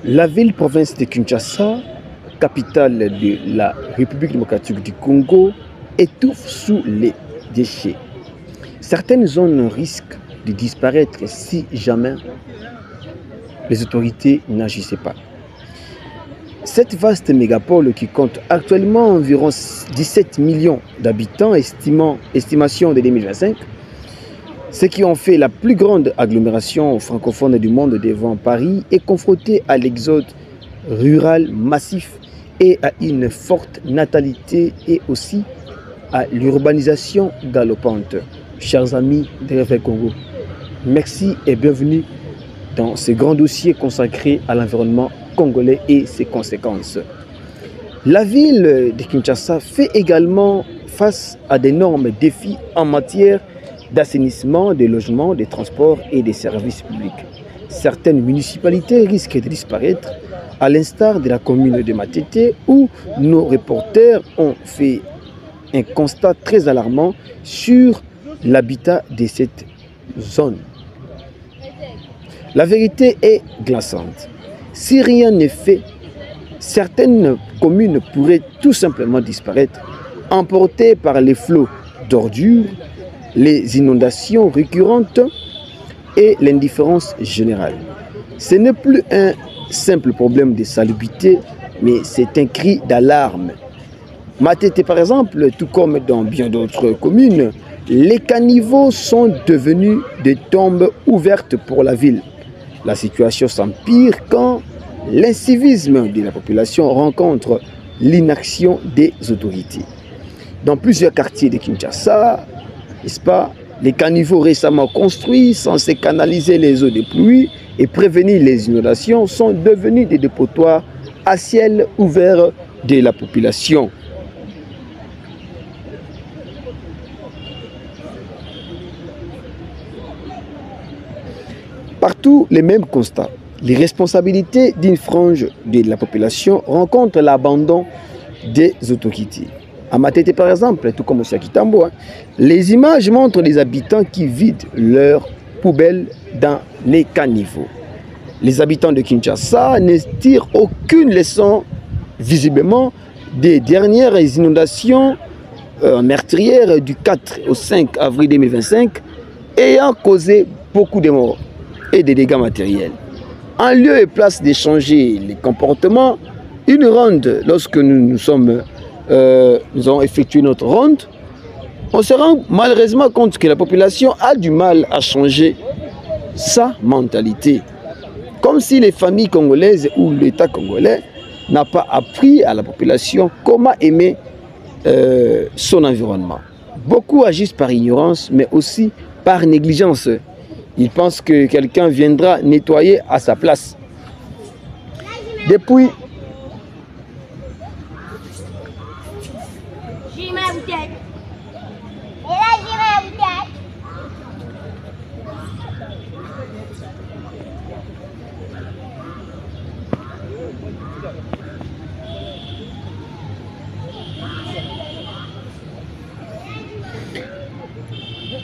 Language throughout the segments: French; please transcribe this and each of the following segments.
La ville-province de Kinshasa, capitale de la République démocratique du Congo, étouffe sous les déchets. Certaines zones risquent de disparaître si jamais les autorités n'agissaient pas. Cette vaste mégapole qui compte actuellement environ 17 millions d'habitants, estimation de 2025, ce qui en fait la plus grande agglomération francophone du monde devant Paris, est confrontée à l'exode rural massif et à une forte natalité et aussi à l'urbanisation galopante. Chers amis de RFI Congo, merci et bienvenue dans ce grand dossier consacré à l'environnement congolais et ses conséquences. La ville de Kinshasa fait également face à d'énormes défis en matière d'assainissement, de logement, de transport et des services publics. Certaines municipalités risquent de disparaître, à l'instar de la commune de Matete, où nos reporters ont fait un constat très alarmant sur l'habitat de cette zone. La vérité est glaçante. Si rien n'est fait, certaines communes pourraient tout simplement disparaître, emportées par les flots d'ordures, les inondations récurrentes et l'indifférence générale. Ce n'est plus un simple problème de salubrité, mais c'est un cri d'alarme. Matete, par exemple, tout comme dans bien d'autres communes, les caniveaux sont devenus des tombes ouvertes pour la ville. La situation s'empire quand l'incivisme de la population rencontre l'inaction des autorités. Dans plusieurs quartiers de Kinshasa, n'est-ce pas, les caniveaux récemment construits, censés canaliser les eaux de pluie et prévenir les inondations, sont devenus des dépotoirs à ciel ouvert de la population. Partout, les mêmes constats. Les responsabilités d'une frange de la population rencontrent l'abandon des autorités. À Matete, par exemple, tout comme aussi à Kitambo, les images montrent les habitants qui vident leurs poubelles dans les caniveaux. Les habitants de Kinshasa ne tirent aucune leçon, visiblement, des dernières inondations meurtrières du 4 au 5 avril 2025, ayant causé beaucoup de morts et des dégâts matériels. En lieu et place de changer les comportements, une ronde, lorsque nous avons effectué notre ronde, on se rend malheureusement compte que la population a du mal à changer sa mentalité. Comme si les familles congolaises ou l'État congolais n'a pas appris à la population comment aimer son environnement. Beaucoup agissent par ignorance, mais aussi par négligence. Ils pensent que quelqu'un viendra nettoyer à sa place. Depuis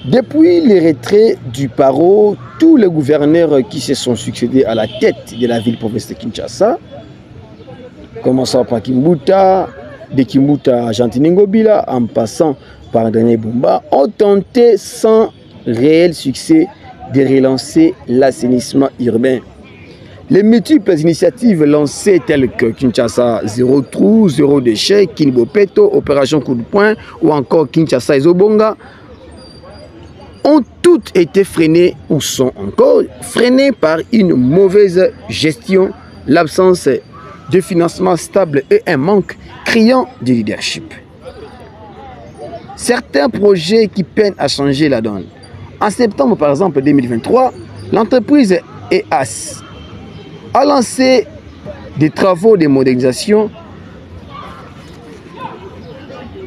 Depuis le retrait du Paro, tous les gouverneurs qui se sont succédés à la tête de la ville-province de Kinshasa, commençant par Kimbuta, de Kimbuta à Gentil-Ngobila, en passant par Denis Bumba, ont tenté sans réel succès de relancer l'assainissement urbain. Les multiples initiatives lancées telles que Kinshasa Zéro Trou, Zéro Déchet, Kinbopeto, Opération Coup de Poing ou encore Kinshasa Ezobonga ont toutes été freinées ou sont encore freinées par une mauvaise gestion, l'absence de financement stable et un manque criant de leadership. Certains projets qui peinent à changer la donne. En septembre, par exemple, 2023, l'entreprise EAS a lancé des travaux de modernisation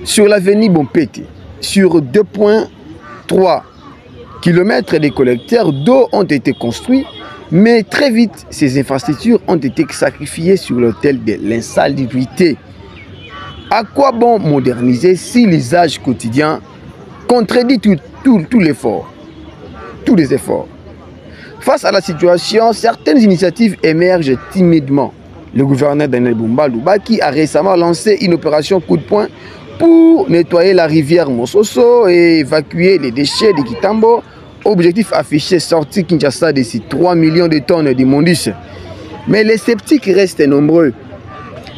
sur l'avenue Bompete. Sur 2,3 km des collecteurs d'eau ont été construits, mais très vite, ces infrastructures ont été sacrifiées sur l'autel de l'insalubrité. À quoi bon moderniser si l'usage quotidien contredit tout l'effort, tous les efforts? Face à la situation, certaines initiatives émergent timidement. Le gouverneur Daniel Bumba Lubaki a récemment lancé une opération coup de poing pour nettoyer la rivière Mososo et évacuer les déchets de Kitambo. Objectif affiché, sortir Kinshasa d'ici 3 millions de tonnes d'immondices. Mais les sceptiques restent nombreux.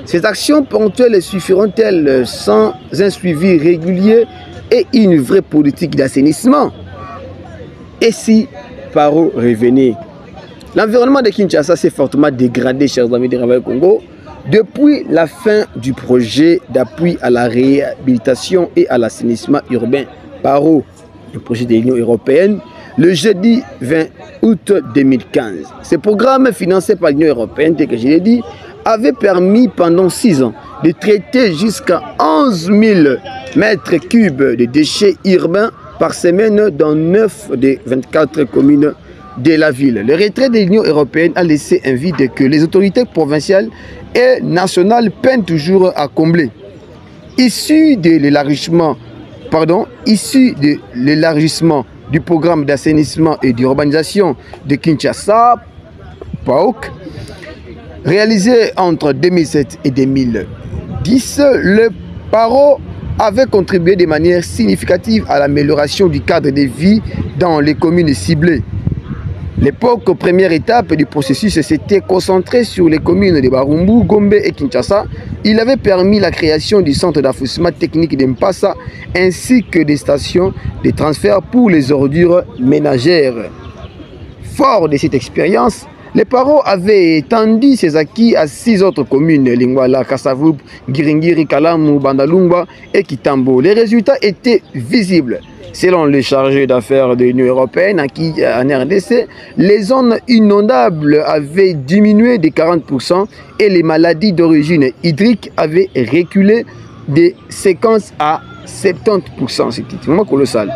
Ces actions ponctuelles suffiront-elles sans un suivi régulier et une vraie politique d'assainissement? Et si Paro revenait? L'environnement de Kinshasa s'est fortement dégradé, chers amis de Ravai Congo, depuis la fin du projet d'appui à la réhabilitation et à l'assainissement urbain Paro, le projet de l'Union européenne, le jeudi 20 août 2015. Ce programme financé par l'Union européenne, tel que je l'ai dit, avait permis pendant 6 ans de traiter jusqu'à 11 000 mètres cubes de déchets urbains par semaine dans 9 des 24 communes de la ville. Le retrait de l'Union européenne a laissé un vide que les autorités provinciales et nationales peinent toujours à combler. Issu de l'élargissement du programme d'assainissement et d'urbanisation de Kinshasa, PAOK, réalisé entre 2007 et 2010, le Paro avait contribué de manière significative à l'amélioration du cadre de vie dans les communes ciblées. L'époque, première étape du processus, s'était concentrée sur les communes de Barumbu, Gombe et Kinshasa. Il avait permis la création du centre d'affaissement technique de Mpassa ainsi que des stations de transfert pour les ordures ménagères. Fort de cette expérience, les Paro avaient étendu ses acquis à 6 autres communes, Lingwala, Kasavubu, Giringiri, Kalamu, Bandalungwa et Kitambo. Les résultats étaient visibles. Selon les chargés d'affaires de l'Union européenne en RDC, les zones inondables avaient diminué de 40% et les maladies d'origine hydrique avaient reculé de 50 à 70%. C'était vraiment colossal.